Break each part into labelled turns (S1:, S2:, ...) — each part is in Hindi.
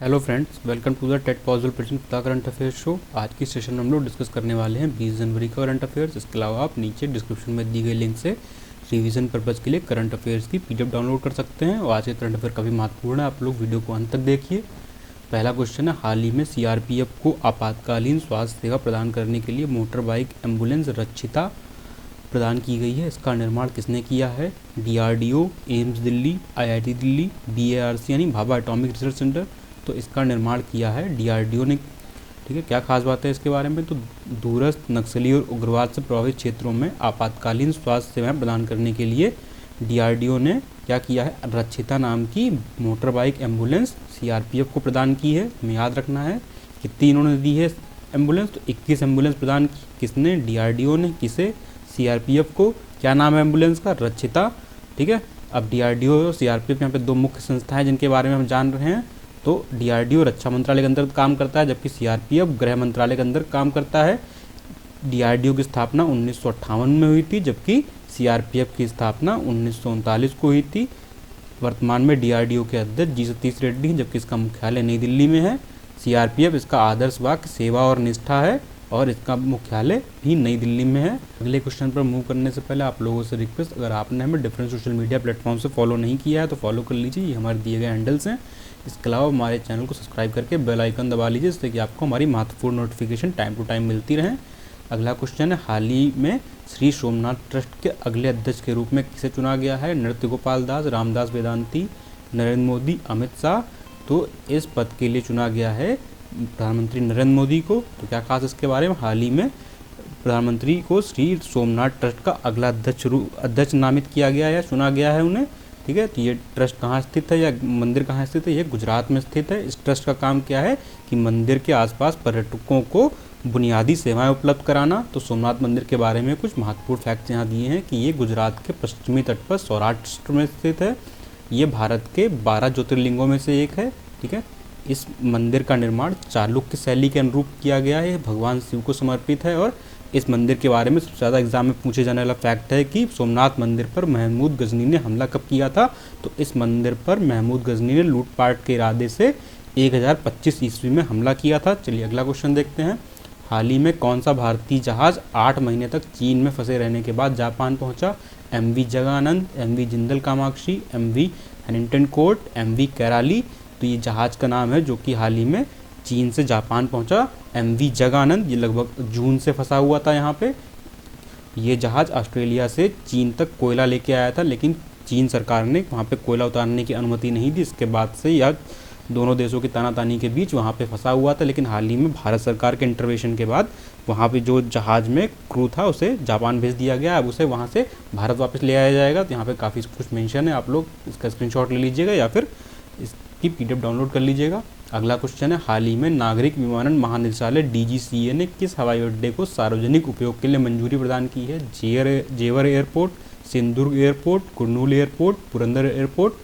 S1: Hello friends, welcome to the TET positive present the current affairs show. आज की सेशन में हम लोग डिस्कस करने वाले हैं 20 जनवरी का करंट अफेयर्स। इसके अलावा आप नीचे डिस्क्रिप्शन में दी गई लिंक से रिवीजन पर्पज़ के लिए करंट अफेयर्स की पीडीएफ डाउनलोड कर सकते हैं। और आज के करंट अफेयर काफ़ी महत्वपूर्ण है, आप लोग वीडियो को अंत तक देखिए। पहला क्वेश्चन है, हाल ही में सीआरपीएफ को आपातकालीन स्वास्थ्य सेवा प्रदान करने के लिए मोटर बाइक एम्बुलेंस रक्षिता प्रदान की गई है। इसका निर्माण किसने किया है? DRDO, AIIMS Delhi, IIT Delhi, BARC यानी भाभा एटॉमिक रिसर्च सेंटर। तो इसका निर्माण किया है डीआरडीओ ने। ठीक है, क्या खास बात है इसके बारे में? तो दूरस्थ नक्सली और उग्रवाद से प्रभावित क्षेत्रों में आपातकालीन स्वास्थ्य सेवाएं प्रदान करने के लिए डीआरडीओ ने क्या किया है? रक्षिता नाम की मोटर बाइक एम्बुलेंस सीआरपीएफ को प्रदान की है। हमें याद रखना है कितनी इन्होंने दी है एम्बुलेंस, तो 21 एम्बुलेंस प्रदान की। किसने? डीआरडीओ ने। किसे? सीआरपीएफ को। क्या नाम है एम्बुलेंस का? रक्षिता। ठीक है, अब डीआरडीओ और सीआरपीएफ यहाँ पे दो मुख्य संस्थाएं जिनके बारे में हम जान रहे हैं। तो डीआरडीओ रक्षा मंत्रालय के अंदर काम करता है, जबकि सीआरपीएफ गृह मंत्रालय के अंदर काम करता है। डीआरडीओ की स्थापना 1958 में हुई थी, जबकि सीआरपीएफ की स्थापना 1939 को हुई थी। वर्तमान में डीआरडीओ के अध्यक्ष जी सतीश रेड्डी हैं, जबकि इसका मुख्यालय नई दिल्ली में है। सीआरपीएफ इसका आदर्श वाक्य सेवा और निष्ठा है, और इसका मुख्यालय भी नई दिल्ली में है। अगले क्वेश्चन पर मूव करने से पहले आप लोगों से रिक्वेस्ट, अगर आपने हमें डिफरेंट सोशल मीडिया प्लेटफॉर्म से फॉलो नहीं किया है तो फॉलो कर लीजिए, ये हमारे दिए गए हैंडल्स हैं। इसके अलावा हमारे चैनल को सब्सक्राइब करके बेल आइकन दबा लीजिए, जिससे कि आपको हमारी महत्वपूर्ण नोटिफिकेशन टाइम टू टाइम मिलती रहे। अगला क्वेश्चन है, हाल ही में श्री सोमनाथ ट्रस्ट के अगले अध्यक्ष के रूप में किसे चुना गया है? नृत्य गोपाल दास, रामदास वेदांती, नरेंद्र मोदी, अमित शाह। तो इस पद के लिए चुना गया है प्रधानमंत्री नरेंद्र मोदी को। तो क्या खास इसके बारे में? हाल ही में प्रधानमंत्री को श्री सोमनाथ ट्रस्ट का अगला अध्यक्ष नामित किया गया है या चुना गया है उन्हें। ठीक है, तो ये ट्रस्ट कहाँ स्थित है या मंदिर कहाँ स्थित है? ये गुजरात में स्थित है। इस ट्रस्ट का काम क्या है कि मंदिर के आसपास पर्यटकों को बुनियादी सेवाएं उपलब्ध कराना। तो सोमनाथ मंदिर के बारे में कुछ महत्वपूर्ण फैक्ट्स यहाँ दिए हैं कि ये गुजरात के पश्चिमी तट पर सौराष्ट्र में स्थित है। ये भारत के 12 ज्योतिर्लिंगों में से एक है। ठीक है, इस मंदिर का निर्माण चालुक्य शैली के अनुरूप किया गया है। भगवान शिव को समर्पित है। और इस मंदिर के बारे में सबसे ज़्यादा एग्जाम में पूछे जाने वाला फैक्ट है कि सोमनाथ मंदिर पर महमूद गजनी ने हमला कब किया था? तो इस मंदिर पर महमूद गजनी ने लूटपाट के इरादे से 1025 ईस्वी में हमला किया था। चलिए अगला क्वेश्चन देखते हैं। हाल ही में कौन सा भारतीय जहाज 8 महीने तक चीन में फंसे रहने के बाद जापान पहुंचा? MV Jaganand, MV Jindal Kamakshi, MV Hannington court, MV Kairali. तो ये जहाज़ का नाम है जो कि हाल ही में चीन से जापान पहुंचा, एमवी जगानंद। ये लगभग जून से फंसा हुआ था यहाँ पे। ये जहाज़ ऑस्ट्रेलिया से चीन तक कोयला लेके आया था, लेकिन चीन सरकार ने वहाँ पे कोयला उतारने की अनुमति नहीं दी। इसके बाद से यह दोनों देशों की तानातानी के बीच वहाँ पे फंसा हुआ था। लेकिन हाल ही में भारत सरकार के इंटरवेंशन के बाद वहाँ पे जो जहाज़ में क्रू था उसे जापान भेज दिया गया। अब उसे वहाँ से भारत वापस ले आया जाएगा। तो यहाँ पे काफ़ी कुछ मेंशन है, आप लोग इसका स्क्रीनशॉट ले लीजिएगा या फिर की पीडीएफ डाउनलोड कर लीजिएगा। अगला क्वेश्चन है, हाल ही में नागरिक विमानन महानिदेशालय डीजीसीए ने किस हवाई अड्डे को सार्वजनिक उपयोग के लिए मंजूरी प्रदान की है? जेवर airport, Sindhudurg airport, Kurnool airport, Purandar airport.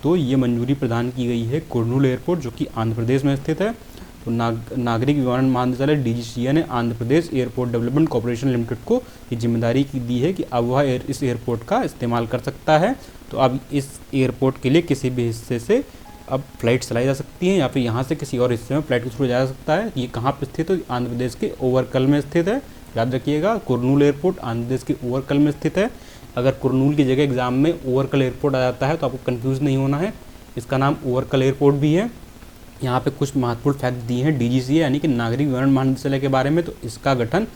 S1: तो ये मंजूरी प्रदान की गई है कुर्नूल एयरपोर्ट, जो कि आंध्र प्रदेश में स्थित है। तो नागरिक विमानन महानिदेशालय डीजीसीए ने Andhra Pradesh airport development corporation limited को ये जिम्मेदारी दी है कि अब वह इस एयरपोर्ट का इस्तेमाल कर सकता है। तो अब इस एयरपोर्ट के लिए किसी भी हिस्से से अब फ्लाइट चलाई जा सकती है, या फिर यहाँ से किसी और हिस्से में फ्लाइट के थ्रू जाया जा सकता है। ये कहाँ पे स्थित है? आंध्र प्रदेश के ओवरकल में स्थित है। याद रखिएगा, कुर्नूल एयरपोर्ट आंध्र प्रदेश के ओवरकल में स्थित है। अगर कुर्नूल की जगह एग्जाम में ओवरकल एयरपोर्ट आ जाता है तो आपको कन्फ्यूज़ नहीं होना है, इसका नाम ओवरकल एयरपोर्ट भी है। यहाँ पे कुछ महत्वपूर्ण फैक्ट दिए हैं डीजीसीए यानी कि नागरिक विमानन महानिदेशालय के बारे में। तो इसका गठन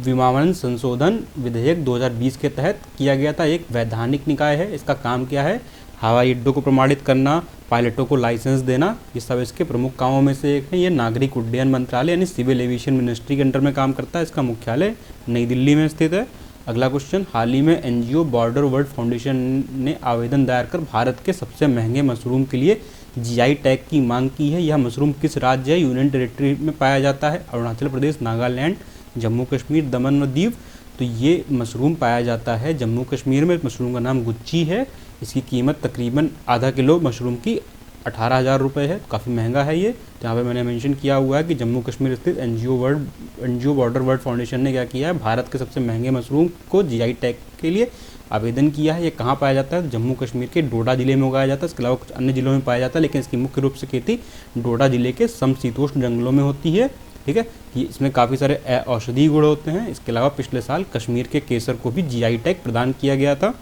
S1: विमानन संशोधन विधेयक 2020 के तहत किया गया था। एक वैधानिक निकाय है। इसका काम क्या है? हवाई अड्डों को प्रमाणित करना, पायलटों को लाइसेंस देना, ये सब इसके प्रमुख कामों में से एक है। ये नागरिक उड्डयन मंत्रालय यानी सिविल एविएशन मिनिस्ट्री के अंडर में काम करता है। इसका मुख्यालय नई दिल्ली में स्थित है। अगला क्वेश्चन, हाल ही में एनजीओ बॉर्डर वर्ल्ड फाउंडेशन ने आवेदन दायर कर भारत के सबसे महंगे मशरूम के लिए जीआई टैग की मांग की है। यह मशरूम किस राज्य या यूनियन टेरिटरी में पाया जाता है? अरुणाचल प्रदेश, नागालैंड, जम्मू कश्मीर, दमन व दीव। तो ये मशरूम पाया जाता है जम्मू कश्मीर में। मशरूम का नाम गुच्ची है। इसकी कीमत तकरीबन आधा किलो मशरूम की 18,000 रुपये है। काफ़ी महंगा है ये। तो यहाँ पे मैंने मेंशन किया हुआ है कि जम्मू कश्मीर स्थित एनजीओ बॉर्डर वर्ल्ड फाउंडेशन ने क्या किया है? भारत के सबसे महंगे मशरूम को जीआई टैग के लिए आवेदन किया है। ये कहाँ पाया जाता है? जम्मू कश्मीर के डोडा जिले में उगाया जाता है। इसके अलावा कुछ अन्य जिलों में पाया जाता है, लेकिन इसकी मुख्य रूप से खेती डोडा जिले के समशीतोष्ण जंगलों में होती है। ठीक है, ये इसमें काफ़ी सारे औषधीय गुण होते हैं। इसके अलावा पिछले साल कश्मीर के केसर को भी जीआई टैग प्रदान किया गया था।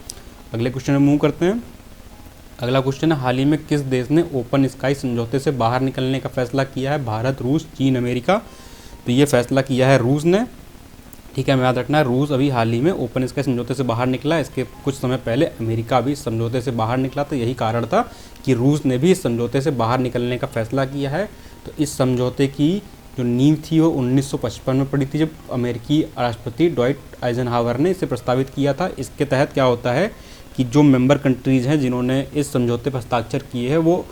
S1: अगले क्वेश्चन में मूव करते हैं। अगला क्वेश्चन है, हाल ही में किस देश ने ओपन स्काई समझौते से बाहर निकलने का फैसला किया है? भारत, रूस, चीन, अमेरिका। तो ये फैसला किया है रूस ने। ठीक है, हमें याद रखना है रूस अभी हाल ही में ओपन स्काई समझौते से बाहर निकला। इसके कुछ समय पहले अमेरिका भी इस समझौते से बाहर निकला। तो यही कारण था कि रूस ने भी इस समझौते से बाहर निकलने का फैसला किया है। तो इस समझौते की जो नींव थी वो 1955 में पड़ी थी, जब अमेरिकी राष्ट्रपति डॉइट आइजनहावर ने इसे प्रस्तावित किया था। इसके तहत क्या होता है कि जो मेंबर कंट्रीज़ हैं जिन्होंने इस समझौते पर हस्ताक्षर किए हैं वो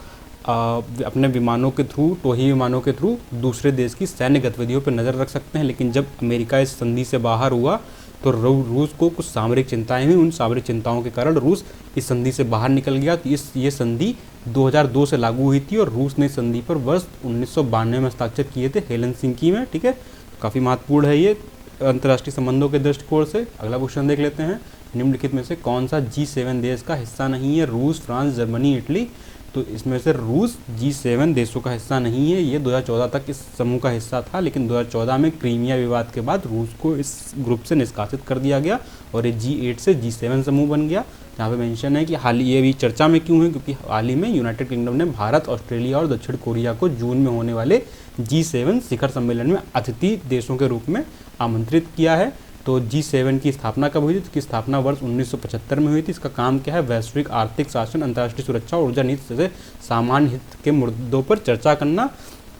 S1: अपने विमानों के थ्रू, टोही विमानों के थ्रू दूसरे देश की सैन्य गतिविधियों पर नज़र रख सकते हैं। लेकिन जब अमेरिका इस संधि से बाहर हुआ तो रूस को कुछ सामरिक चिंताएं हुई। उन सामरिक चिंताओं के कारण रूस इस संधि से बाहर निकल गया। तो ये संधि 2002 से लागू हुई थी और रूस ने इस संधि पर वर्ष 1992 में हस्ताक्षर किए थे हेलसिंकी में। ठीक है, काफ़ी महत्वपूर्ण है ये अंतर्राष्ट्रीय संबंधों के दृष्टिकोण से। अगला क्वेश्चन देख लेते हैं, निम्नलिखित में से कौन सा G7 देश का हिस्सा नहीं है? रूस, फ्रांस, जर्मनी, इटली। तो इसमें से रूस G7 देशों का हिस्सा नहीं है। ये 2014 तक इस समूह का हिस्सा था, लेकिन 2014 में क्रीमिया विवाद के बाद रूस को इस ग्रुप से निष्कासित कर दिया गया और ये G8 से G7 समूह बन गया। यहाँ पे मेंशन है कि हाल ये भी चर्चा में क्यों है, क्योंकि हाल ही में यूनाइटेड किंगडम ने भारत, ऑस्ट्रेलिया और दक्षिण कोरिया को जून में होने वाले G7 शिखर सम्मेलन में अतिथि देशों के रूप में आमंत्रित किया है। तो G7 की स्थापना कब हुई थी? इसकी स्थापना वर्ष 1975 में हुई थी। इसका काम क्या है? वैश्विक आर्थिक शासन, अंतर्राष्ट्रीय सुरक्षा और ऊर्जा नीति जैसे सामान्य हित के मुद्दों पर चर्चा करना।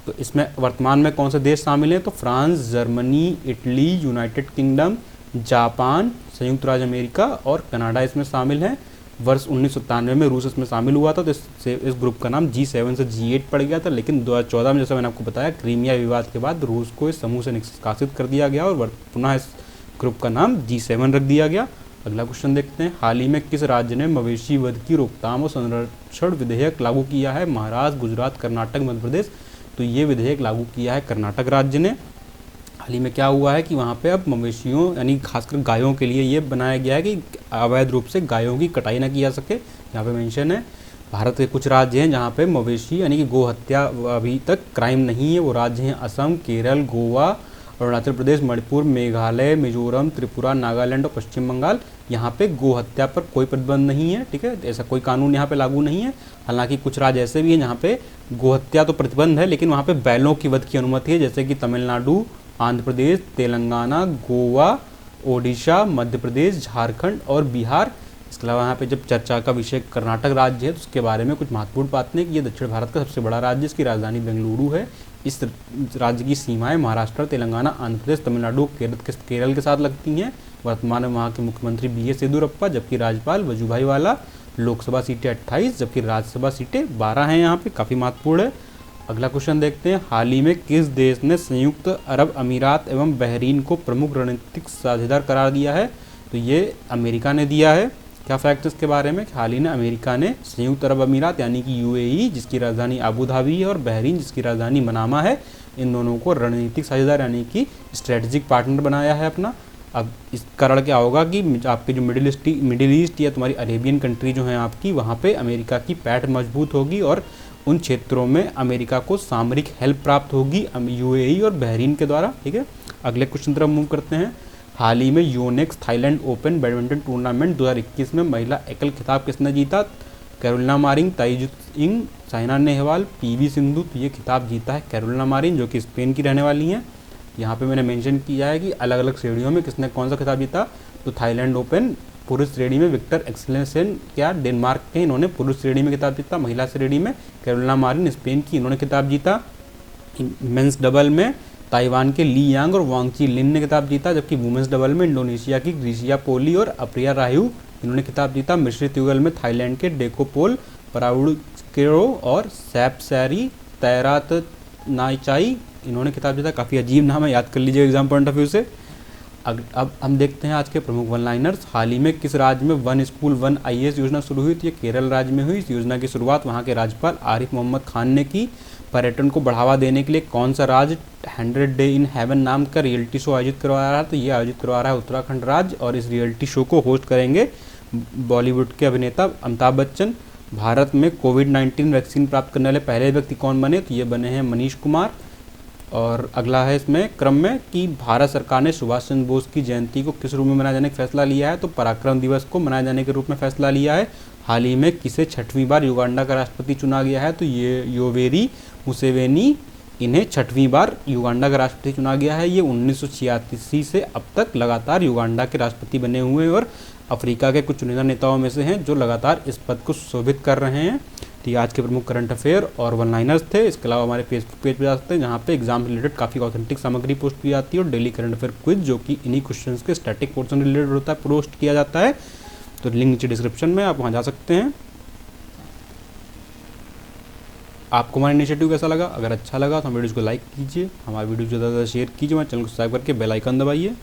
S1: तो इसमें वर्तमान में कौन से देश शामिल हैं? तो France, Germany, Italy, United kingdom, Japan, संयुक्त राज्य अमेरिका और कनाडा इसमें शामिल हैं। वर्ष 1997 में रूस इसमें शामिल हुआ था। तो इस ग्रुप का नाम G7 से G8 पड़ गया था, लेकिन 2014 में जैसा मैंने आपको बताया क्रीमिया विवाद के बाद रूस को इस समूह से निष्कासित कर दिया गया और पुनः इस ग्रुप का नाम G7 रख दिया गया। अगला क्वेश्चन देखते हैं, हाल ही में किस राज्य ने मवेशी वध की रोकथाम और संरक्षण विधेयक लागू किया है? महाराष्ट्र, गुजरात, कर्नाटक, मध्य प्रदेश। तो ये विधेयक लागू किया है कर्नाटक राज्य ने। हाल ही में क्या हुआ है कि वहाँ पे अब मवेशियों यानी खासकर गायों के लिए ये बनाया गया है कि अवैध रूप से गायों की कटाई न की जा सके। यहाँ पे मेंशन है भारत के कुछ राज्य हैं जहाँ पे मवेशी यानी कि गो हत्या अभी तक क्राइम नहीं है। वो राज्य हैं असम, केरल, गोवा, अरुणाचल प्रदेश, मणिपुर, मेघालय, मिजोरम, त्रिपुरा, नागालैंड और पश्चिम बंगाल। यहाँ पे गो हत्या पर कोई प्रतिबंध नहीं है। ठीक है, ऐसा कोई कानून यहाँ पे लागू नहीं है। हालांकि कुछ राज्य ऐसे भी हैं जहाँ पे गो हत्या तो प्रतिबंध है, लेकिन वहाँ पे बैलों की वध की अनुमति है, जैसे कि तमिलनाडु, आंध्र प्रदेश, तेलंगाना, गोवा, ओडिशा, मध्य प्रदेश, झारखंड और बिहार। इसके अलावा यहाँ पे जब चर्चा का विषय कर्नाटक राज्य है तो उसके बारे में कुछ महत्वपूर्ण बातें कि ये दक्षिण भारत का सबसे बड़ा राज्य, इसकी राजधानी बेंगलुरु है। इस राज्य की सीमाएं महाराष्ट्र, तेलंगाना, आंध्र प्रदेश, तमिलनाडु, केरल के साथ लगती हैं। वर्तमान में वहाँ के मुख्यमंत्री BS येदियुरप्पा, जबकि राज्यपाल वजुभाई वाला। लोकसभा सीटें 28 जबकि राज्यसभा सीटें 12 हैं। यहाँ पे काफ़ी महत्वपूर्ण है। अगला क्वेश्चन देखते हैं, हाल ही में किस देश ने संयुक्त अरब अमीरात एवं बहरीन को प्रमुख रणनीतिक साझेदार करार दिया है? तो ये अमेरिका ने दिया है। क्या फैक्ट इसके बारे में? हाल ही में अमेरिका ने संयुक्त अरब अमीरात यानी कि UAE, जिसकी राजधानी आबू धाबी है, और बहरीन, जिसकी राजधानी मनामा है, इन दोनों को रणनीतिक साझेदार यानी कि स्ट्रेटजिक पार्टनर बनाया है अपना। अब इस कारण क्या होगा कि आपके जो मिडिल ईस्ट या तुम्हारी अरेबियन कंट्री जो है आपकी, वहाँ पे अमेरिका की पैठ मजबूत होगी और उन क्षेत्रों में अमेरिका को सामरिक हेल्प प्राप्त होगी UAE और बहरीन के द्वारा। ठीक है, अगले क्वेश्चन तरफ मूव करते हैं। हाल ही में Yonex Thailand open badminton tournament 2021 में महिला एकल खिताब किसने जीता? कैरोलिना मारिन, ताई त्सु, साइना नेहवाल, PV सिंधु। तो ये खिताब जीता है कैरोलिना मारिन, जो कि स्पेन की रहने वाली हैं। यहाँ पे मैंने मेंशन किया है कि अलग अलग श्रेणियों में किसने कौन सा खिताब जीता। तो थाईलैंड ओपन पुरुष श्रेणी में विक्टर एक्सेलेसन क्या डेनमार्क के, इन्होंने पुरुष श्रेणी में खिताब जीता। महिला श्रेणी में कैरोलिना मारिन स्पेन की, इन्होंने खिताब जीता। मेंस डबल में ताइवान के ली यांग और वांगची लिन ने खिताब जीता, जबकि वुमेंस डबल में इंडोनेशिया की ग्रीसिया पोली और अप्रिया रायू, इन्होंने खिताब जीता। मिश्रित युगल में थाईलैंड के डेकोपोल पराउडकेरो और सैपसैरी तैरात नाइचाई, इन्होंने खिताब जीता। काफ़ी अजीब नाम है, याद कर लीजिए एग्जाम पॉइंट ऑफ व्यू से। अब हम देखते हैं आज के प्रमुख वन लाइनर्स। हाल ही में किस राज्य में वन स्कूल वन IAS योजना शुरू हुई थी? ये केरल राज्य में हुई। इस योजना की शुरुआत वहाँ के राज्यपाल आरिफ मोहम्मद खान ने की। पर्यटन को बढ़ावा देने के लिए कौन सा राज्य 100 डे इन हेवन नाम का रियलिटी शो आयोजित करवा रहा है? तो ये आयोजित करवा रहा है उत्तराखंड राज्य, और इस रियलिटी शो को होस्ट करेंगे बॉलीवुड के अभिनेता अमिताभ बच्चन। भारत में कोविड-19 वैक्सीन प्राप्त करने वाले पहले व्यक्ति कौन बने, तो ये बने हैं मनीष कुमार। और अगला है इसमें क्रम में कि भारत सरकार ने सुभाष चंद्र बोस की जयंती को किस रूप में मनाए जाने का फैसला लिया है, तो पराक्रम दिवस को मनाए जाने के रूप में फैसला लिया है। हाल ही में किसे 6वीं बार युगांडा का राष्ट्रपति चुना गया है, तो ये योवेरी मुसेवेनी, इन्हें 6वीं बार युगांडा का राष्ट्रपति चुना गया है। ये 1986 से अब तक लगातार युगांडा के राष्ट्रपति बने हुए हैं और अफ्रीका के कुछ चुनिंदा नेताओं में से हैं जो लगातार इस पद को सुशोभित कर रहे हैं। तो ये आज के प्रमुख करंट अफेयर और वन लाइनर्स थे। इसके अलावा हमारे फेसबुक पेज पर जा सकते हैं जहाँ पे एग्जाम रिलेटेड काफ़ी ऑथेंटिक सामग्री पोस्ट की जाती है और डेली करंट अफेयर क्विज जो कि इन्हीं क्वेश्चंस के स्टैटिक पोर्शन रिलेटेड होता है पोस्ट किया जाता है। तो लिंक नीचे डिस्क्रिप्शन में, आप वहाँ जा सकते हैं। आपको हमारा इनिशिएटिव कैसा लगा? अगर अच्छा लगा तो हम वीडियोज़ को लाइक कीजिए, हमारे वीडियो ज़्यादा से ज़्यादा शेयर कीजिए, हमारे चैनल को सब्सक्राइब करके बेल आइकन दबाइए।